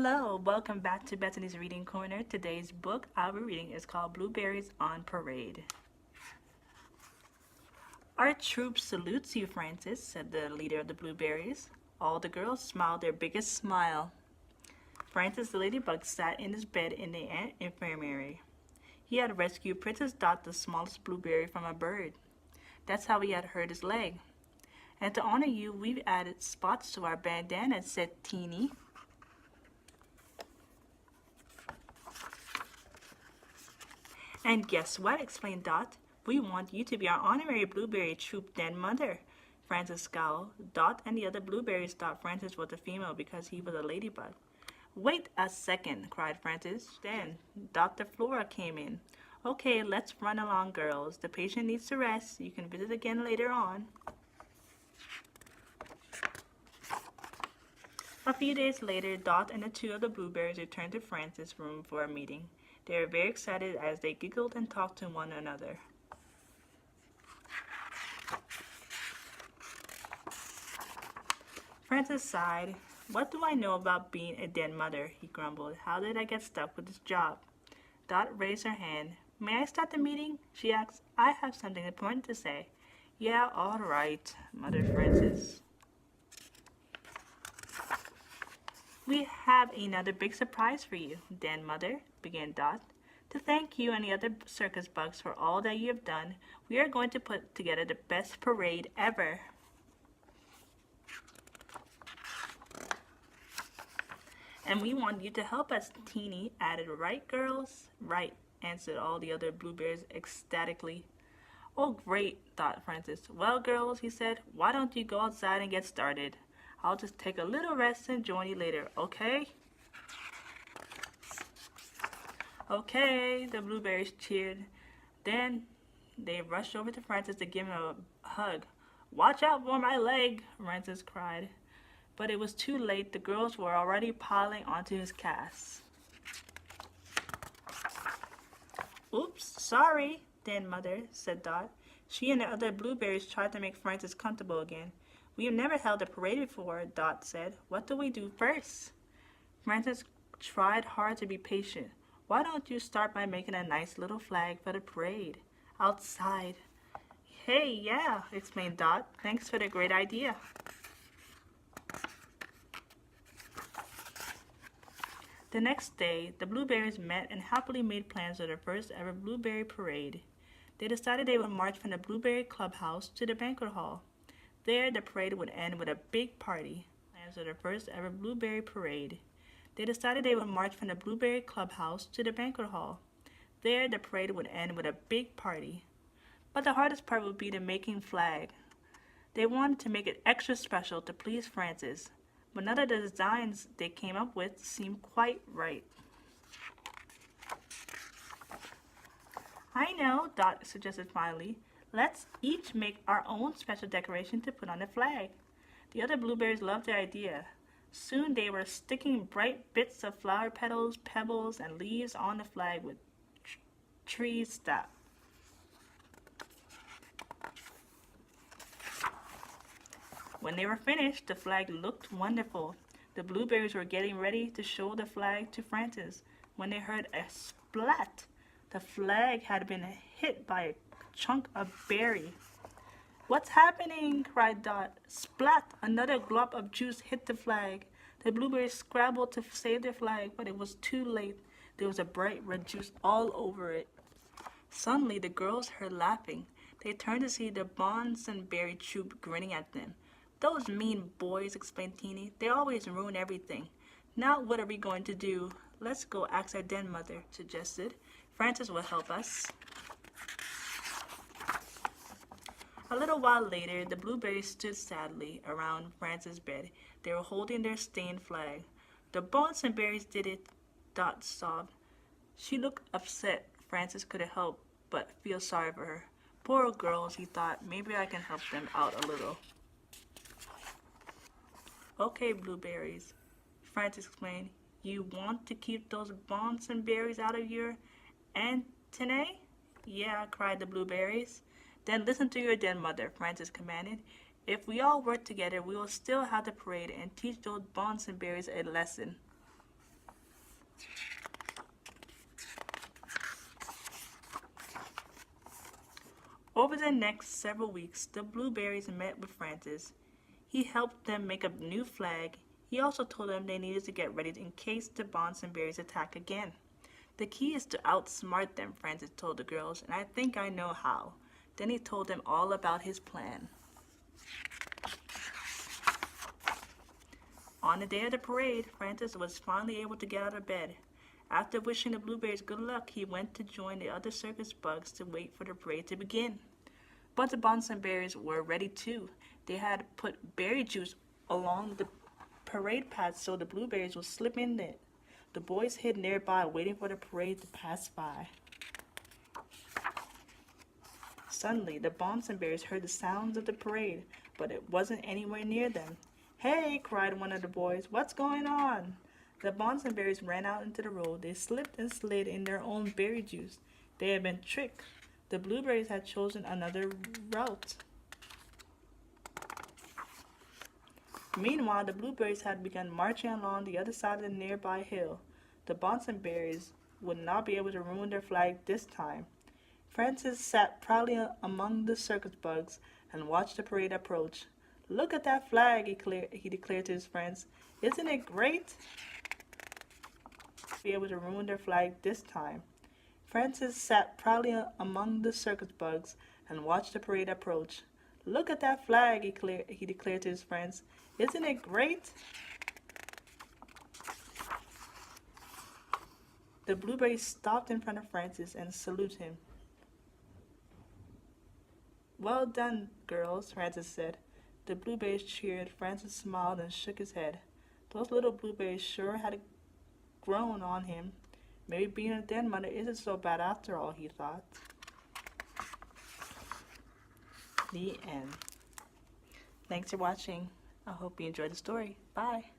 Hello, welcome back to Bethany's Reading Corner. Today's book I'll be reading is called Blueberries on Parade. Our troop salutes you, Francis, said the leader of the Blueberries. All the girls smiled their biggest smile. Francis the ladybug sat in his bed in the ant infirmary. He had rescued Princess Dot, the smallest blueberry, from a bird. That's how he had hurt his leg. And to honor you, we've added spots to our bandana, said Teeny. And guess what? Explained Dot. We want you to be our honorary blueberry troop den mother. Francis scowled. Dot and the other blueberries thought Francis was a female because he was a ladybug. Wait a second, cried Francis. Then Dr. Flora came in. Okay, let's run along, girls. The patient needs to rest. You can visit again later on. A few days later, Dot and the two other blueberries returned to Francis' room for a meeting. They were very excited as they giggled and talked to one another. Francis sighed. What do I know about being a den mother? He grumbled. How did I get stuck with this job? Dot raised her hand. May I start the meeting? She asked. I have something important to say. Yeah, all right, muttered Francis. We have another big surprise for you, Den Mother, began Dot. To thank you and the other circus bugs for all that you have done, we are going to put together the best parade ever. And we want you to help us, Teeny added. Right, girls? Right, answered all the other blueberries ecstatically. Oh, great, thought Francis. Well, girls, he said, why don't you go outside and get started? I'll just take a little rest and join you later, okay? Okay, the blueberries cheered. Then they rushed over to Francis to give him a hug. Watch out for my leg, Francis cried. But it was too late. The girls were already piling onto his cast. Oops, sorry, Den Mother, said Dot. She and the other blueberries tried to make Francis comfortable again. We've never held a parade before, Dot said. What do we do first? Francis tried hard to be patient. Why don't you start by making a nice little flag for the parade? Outside. Hey, yeah, explained Dot. Thanks for the great idea. The next day, the blueberries met and happily made plans for their first ever blueberry parade. They decided they would march from the blueberry clubhouse to the banquet hall. There, the parade would end with a big party. Plans for the first ever blueberry parade. They decided they would march from the blueberry clubhouse to the banquet hall. There, the parade would end with a big party. But the hardest part would be the making flag. They wanted to make it extra special to please Francis, but none of the designs they came up with seemed quite right. I know, Dot suggested finally. Let's each make our own special decoration to put on the flag. The other blueberries loved the idea. Soon they were sticking bright bits of flower petals, pebbles, and leaves on the flag with tree stuff. When they were finished, the flag looked wonderful. The blueberries were getting ready to show the flag to Francis when they heard a splat. The flag had been hit by a chunk of berry. What's happening? Cried Dot. Splat! Another glop of juice hit the flag. The blueberries scrambled to save their flag, but it was too late. There was a bright red juice all over it. Suddenly, the girls heard laughing. They turned to see the Bonsonberry troop grinning at them. Those mean boys, explained Teeny. They always ruin everything. Now what are we going to do? Let's go ask our den mother, suggested. Francis will help us. A little while later, the blueberries stood sadly around Francis' bed. They were holding their stained flag. The Bonsonberries did it, Dot sobbed. She looked upset. Francis couldn't help but feel sorry for her. Poor girls, he thought. Maybe I can help them out a little. Okay, blueberries, Francis explained. You want to keep those Bonsonberries out of your antennae? Yeah, cried the blueberries. Then listen to your den mother, Francis commanded. If we all work together, we will still have the parade and teach those Bonsonberries a lesson. Over the next several weeks, the Blueberries met with Francis. He helped them make a new flag. He also told them they needed to get ready in case the Bonsonberries attack again. The key is to outsmart them, Francis told the girls, and I think I know how. Then he told them all about his plan. On the day of the parade, Francis was finally able to get out of bed. After wishing the Blueberries good luck, he went to join the other circus bugs to wait for the parade to begin. But the Bonsonberries were ready too. They had put berry juice along the parade path so the Blueberries would slip in it. The boys hid nearby, waiting for the parade to pass by. Suddenly, the Bonsonberries heard the sounds of the parade, but it wasn't anywhere near them. "Hey!" cried one of the boys. "What's going on?" The Bonsonberries ran out into the road. They slipped and slid in their own berry juice. They had been tricked. The Blueberries had chosen another route. Meanwhile, the Blueberries had begun marching along the other side of the nearby hill. The Bonsonberries would not be able to ruin their flag this time. Francis sat proudly among the circus bugs and watched the parade approach. "Look at that flag," he declared to his friends. "Isn't it great?" Be able to ruin their flag this time. Francis sat proudly among the circus bugs and watched the parade approach. "Look at that flag," he declared to his friends. "Isn't it great?" The Blueberries stopped in front of Francis and saluted him. "Well done, girls," Francis said. The Blueberries cheered. Francis smiled and shook his head. Those little Blueberries sure had grown on him. Maybe being a den mother isn't so bad after all, he thought. The end. Thanks for watching. I hope you enjoyed the story. Bye.